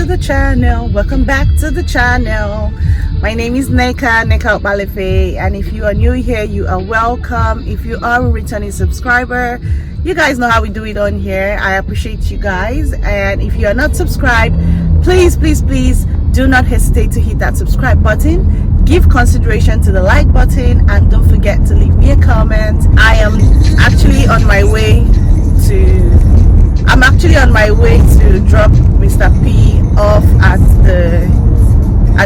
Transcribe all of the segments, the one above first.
to the channel. Welcome back to the channel. My name is Neka Opalefe, and if you are new here, you are welcome. If you are a returning subscriber, you guys know how we do it on here. I appreciate you guys, and if you are not subscribed, please do not hesitate to hit that subscribe button. Give consideration to the like button, and don't forget to leave me a comment. I am actually on my way to drop Mr. P off at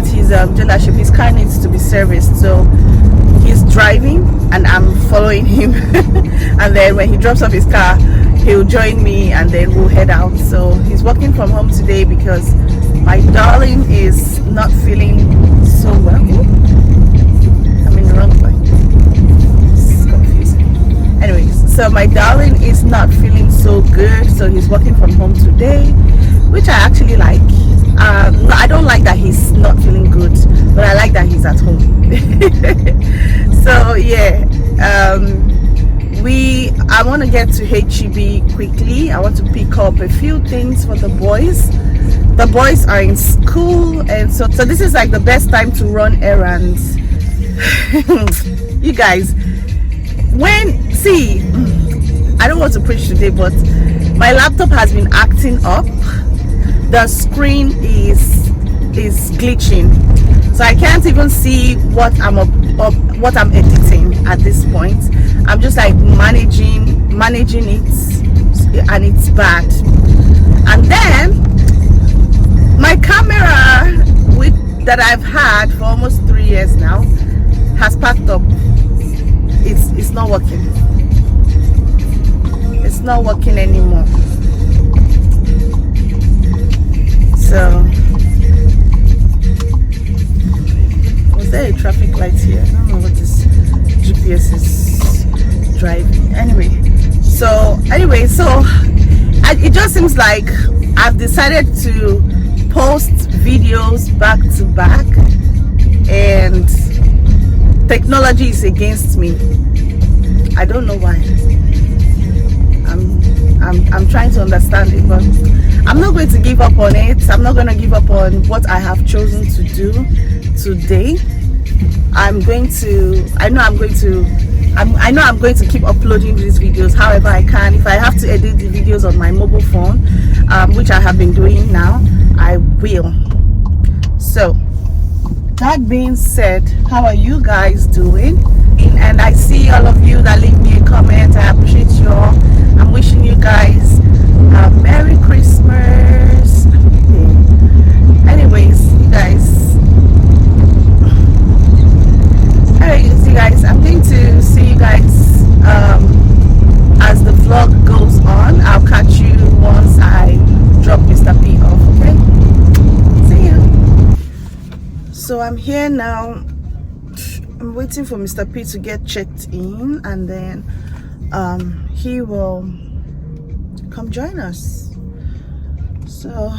his dealership. His car needs to be serviced, so he's driving and I'm following him. And then when he drops off his car, he'll join me and then we'll head out. So he's working from home today because my darling is not feeling so well. I'm in the wrong way. It's confusing. Anyways, so my darling is not feeling so good, so he's working from home today, which I actually like. No, I don't like that he's not feeling good, but I like that he's at home. So yeah, I want to get to HEB quickly. I want to pick up a few things for the boys. The boys are in school, and so this is like the best time to run errands. You guys, I don't want to preach today, but my laptop has been acting up. The screen is glitching, so I can't even see what I'm editing at this point. I'm just like managing it, and it's bad. And then my camera that I've had for almost 3 years now has packed up. It's not working. It's not working anymore. So, was there a traffic light here? I don't know what this GPS is driving. Anyway, so it just seems like I've decided to post videos back to back, and technology is against me. I don't know why. I'm trying to understand it, but I'm not going to give up on it. I'm not going to give up on what I have chosen to do today. I know I'm going to keep uploading these videos however I can. If I have to edit the videos on my mobile phone, which I have been doing now, I will. So that being said, how are you guys doing? And I see all of you that leave me a comment. I appreciate you all. I'm wishing you guys a Merry Christmas. Anyways, you guys, I'm going to see you guys as the vlog goes on. I'll catch you once I drop Mr. P off, okay? See ya. So I'm here now. I'm waiting for Mr. P to get checked in, and then he will come join us. So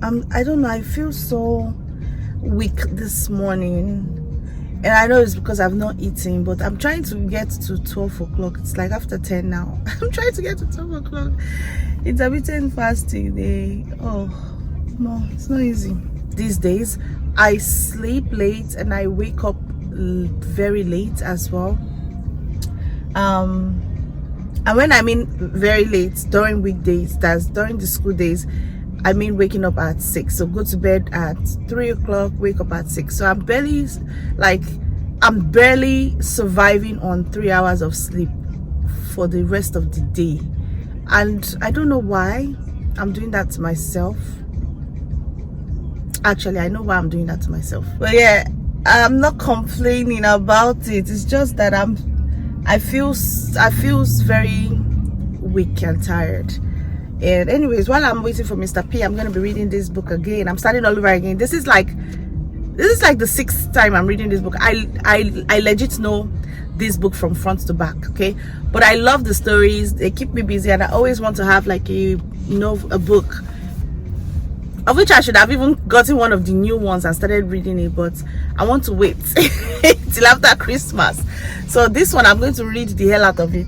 I don't know, I feel so weak this morning, and I know it's because I've not eaten, but I'm trying to get to 12 o'clock. It's like after 10 now. I'm trying to get to 12 o'clock. It's a bit fasting day. Oh no, it's not easy these days. I sleep late and I wake up very late as well. And when I mean very late, during weekdays, that's during the school days, I mean waking up at 6. So go to bed at 3 o'clock, wake up at 6. So I'm barely surviving on 3 hours of sleep for the rest of the day. And I don't know why I'm doing that to myself. Actually, I know why I'm doing that to myself. But yeah, I'm not complaining about it. It's just that I feel very weak and tired. And anyways, while I'm waiting for Mr. P, I'm gonna be reading this book again. I'm starting all over again. This is like the 6th time I'm reading this book. I legit know this book from front to back, okay? But I love the stories. They keep me busy, and I always want to have like a book, of which I should have even gotten one of the new ones and started reading it, but I want to wait till after Christmas. So this one, I'm going to read the hell out of it.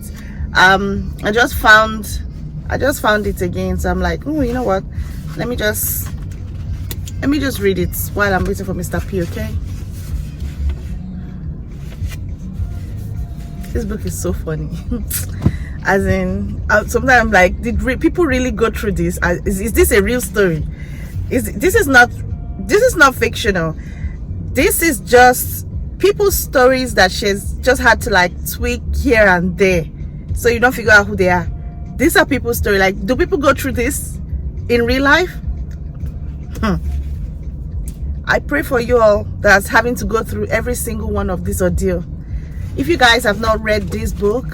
I just found it again, so I'm like, oh, you know what, let me just read it while I'm waiting for Mr. P, okay? This book is so funny. As in, sometimes I'm like, people really go through this? Is this a real story? This is not fictional. This is just people's stories that she's just had to like tweak here and there, so you don't figure out who they are. These are people's story. Like, do people go through this in real life? I pray for you all that's having to go through every single one of this ordeal. If you guys have not read this book,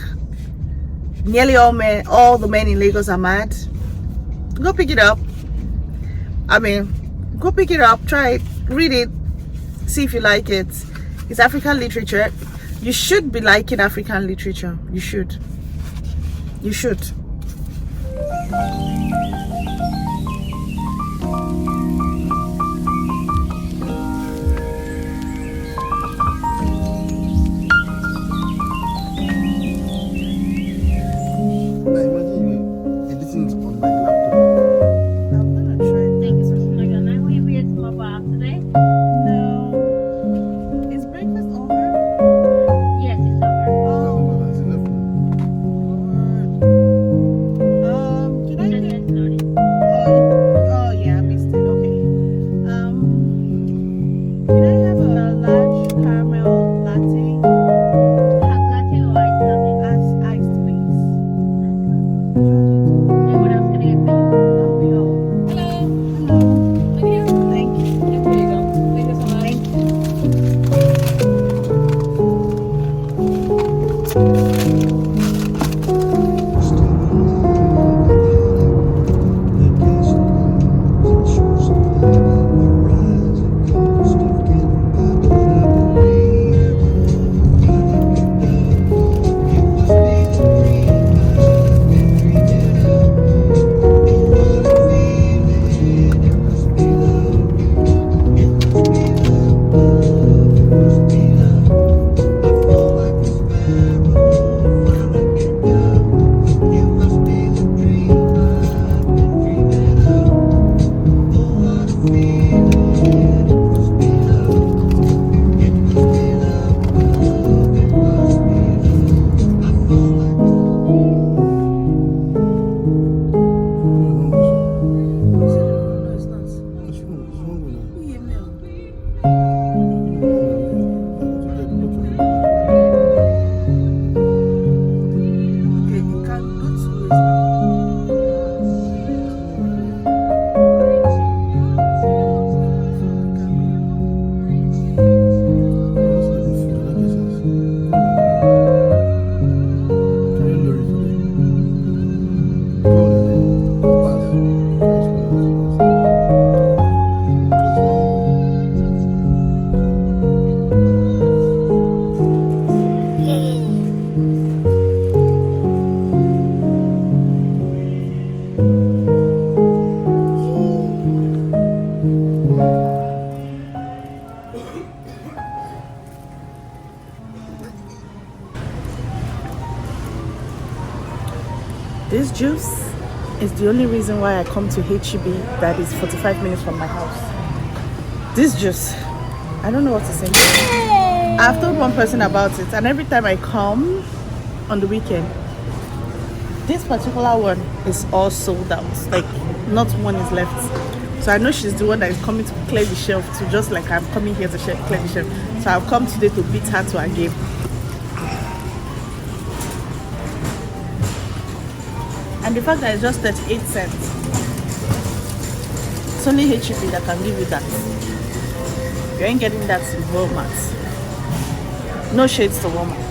Nearly All the Men in Lagos Are Mad, go pick it up. I mean, go pick it up, try it, read it, see if you like it. It's African literature. You should be liking African literature. You should. This juice is the only reason why I come to HEB that is 45 minutes from my house. This juice, I don't know what to say. I've told one person about it, and every time I come on the weekend, this particular one is all sold out. Like, not one is left. So I know she's the one that is coming to clear the shelf too, just like I'm coming here to clear the shelf. So I've come today to beat her to her game. And the fact that it's just 38 cents, it's only HEB that can give you that. You ain't getting that in Walmart. No shades to Walmart.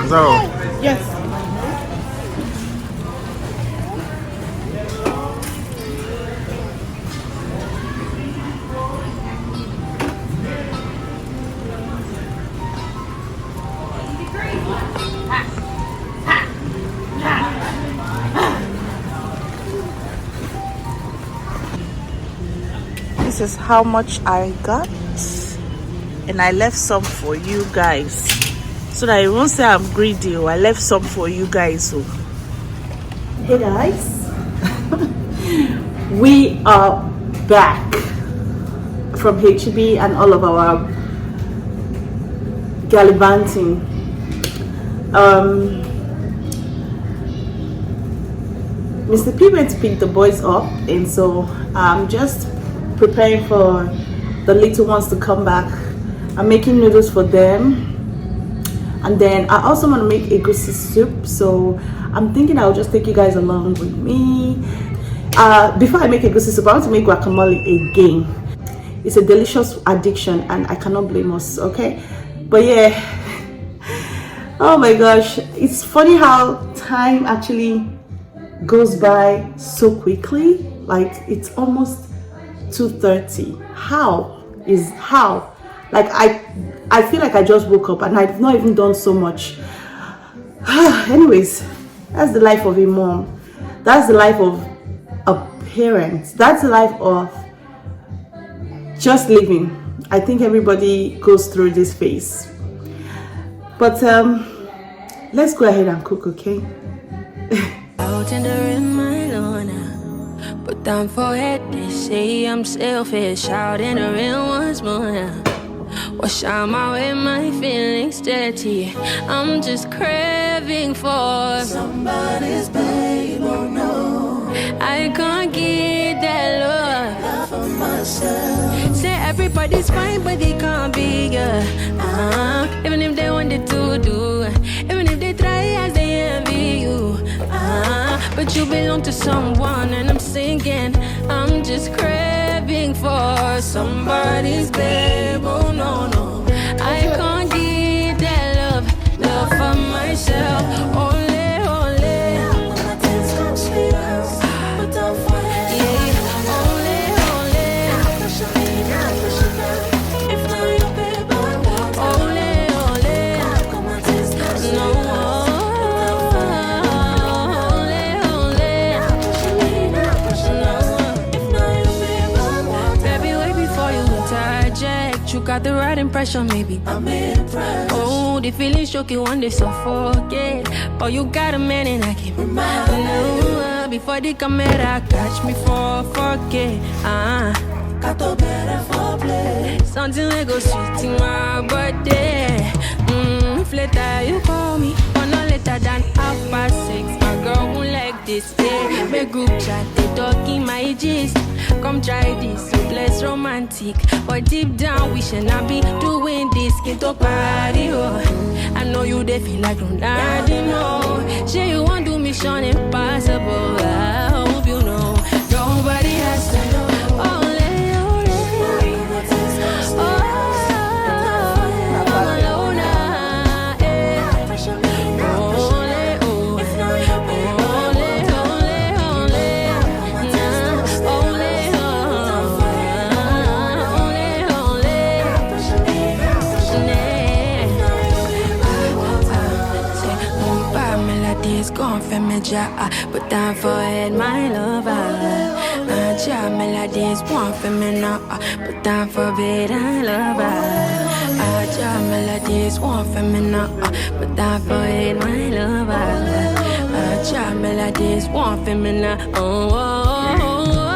So, yes. This is how much I got, and I left some for you guys. so that you won't say I'm greedy. I left some for you guys. So hey guys, we are back from HB and all of our gallivanting. Mr. P went to pick the boys up, and so I'm just preparing for the little ones to come back. I'm making noodles for them, and then I also want to make egusi soup, so I'm thinking I'll just take you guys along with me. Before I make egusi soup, I want to make guacamole again. It's a delicious addiction and I cannot blame us, okay? But yeah, oh my gosh, it's funny how time actually goes by so quickly. Like, it's almost 2:30. How? Like, I feel like I just woke up and I've not even done so much. Anyways, that's the life of a mom. That's the life of a parent. That's the life of just living. I think everybody goes through this phase. But let's go ahead and cook, okay? Out in the rim, I know now. Put down for it, they say I'm selfish. Out in the rim once more now. Wash out my way, my feelings dirty. I'm just craving for somebody's babe, oh no. I can't get that love for myself. Say everybody's fine, but they can't be, yeah. Even if they wanted to do, even if they try as they envy you. But you belong to someone, and I'm singing. I'm just craving for somebody's babe. Oh no, no, I can't get that love for myself. Only, only. Got the right impression, maybe I'm impressed. Oh, the feeling shook you one day, so forget. But you got a man and I can't remember. No, before the camera catch me for forget. Got to better for play. Something like go sweet in my birthday. Later you call me, but no later than 6:30. My girl won't like this, yeah. Make group chat, they talking my gist. Come try this, so less romantic. But deep down, we should not be doing this. Can't talk party, oh. I know you, they feel like Ronaldo. Say you want to mission impossible. I hope you know. Nobody has to know. Put down for it, my lover. Melodies want for me now. Put down for it, I love her. Melodies want for me now. Put down for it, my lover. Melodies want for me now. Oh, oh, oh, oh.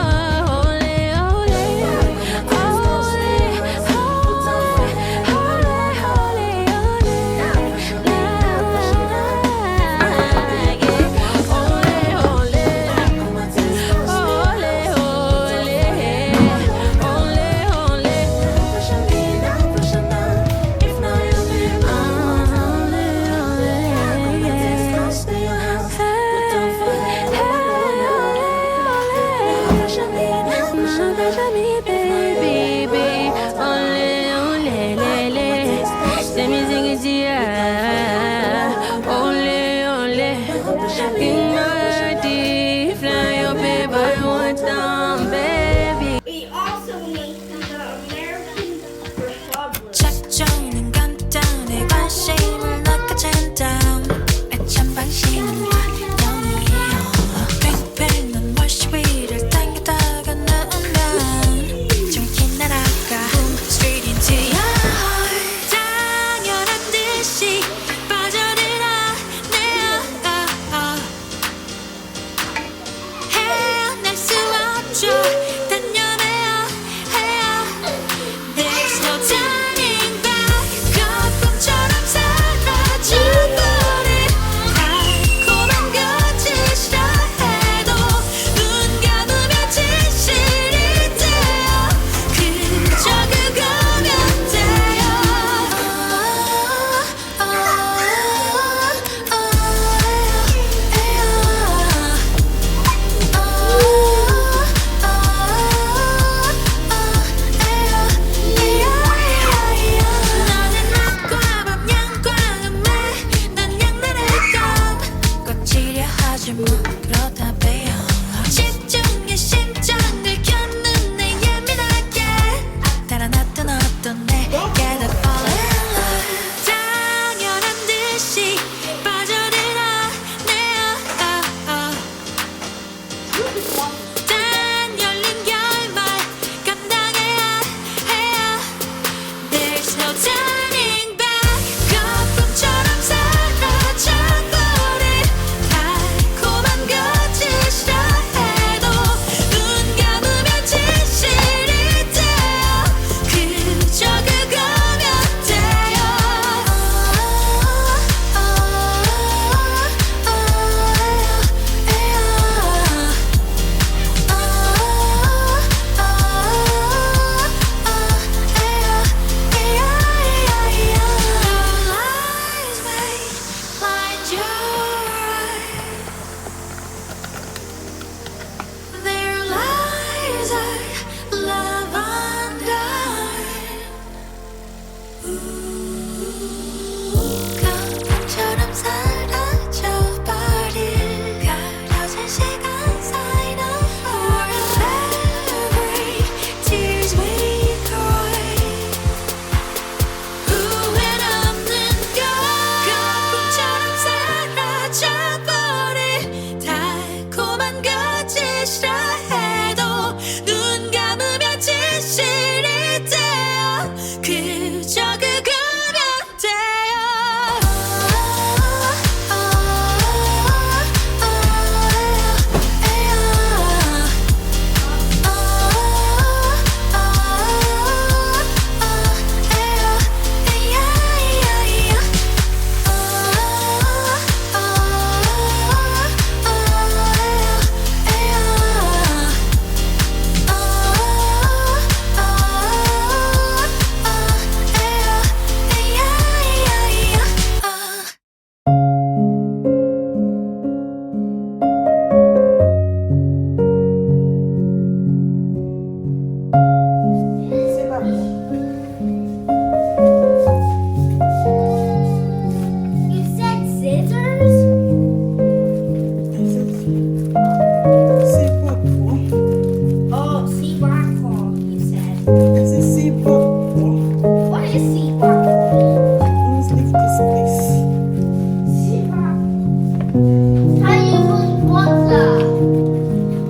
How you put water?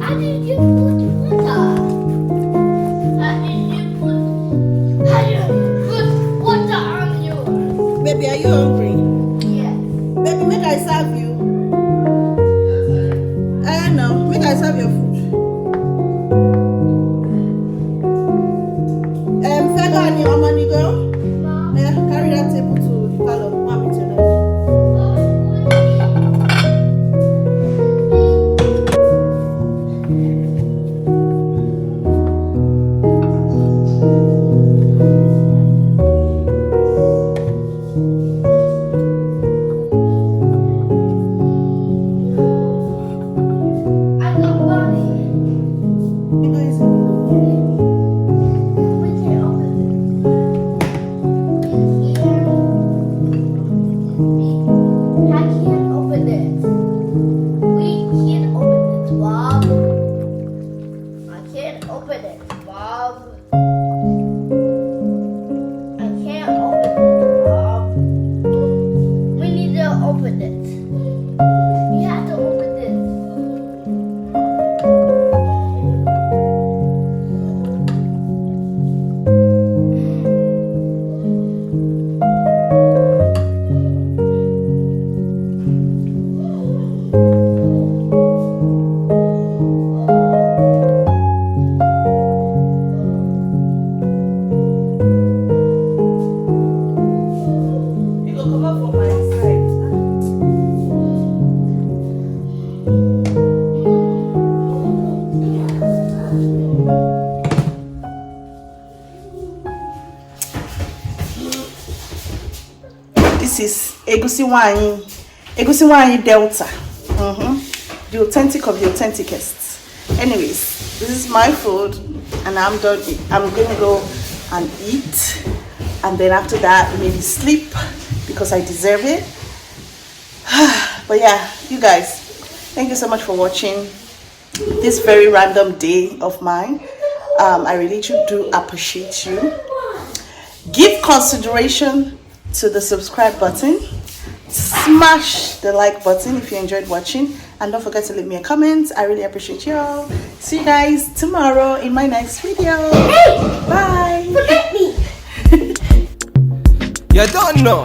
How did you put water? How you put water on you? Baby, are you hungry? Yes. Baby, make I serve you. No, make I serve your food. Fega and your money girl. Yeah, carry that table to the parlor. Mommy to them. I got money. You guys, We can't open it. I can't open it. We can't open it, Bob. I can't open it, Bob. I can't open it, Bob. We need to open it. We have to open this. you go come up from my side. This is Egusi Wine Delta. The authentic of the authenticest. Anyways, this is my food and I'm done. I'm gonna go and eat, and then after that maybe sleep because I deserve it. But yeah, you guys, thank you so much for watching this very random day of mine. I really do appreciate you. Give consideration to the subscribe button, smash the like button if you enjoyed watching, and don't forget to leave me a comment. I really appreciate you all. See you guys tomorrow in my next video. Bye. Forget me. You don't know.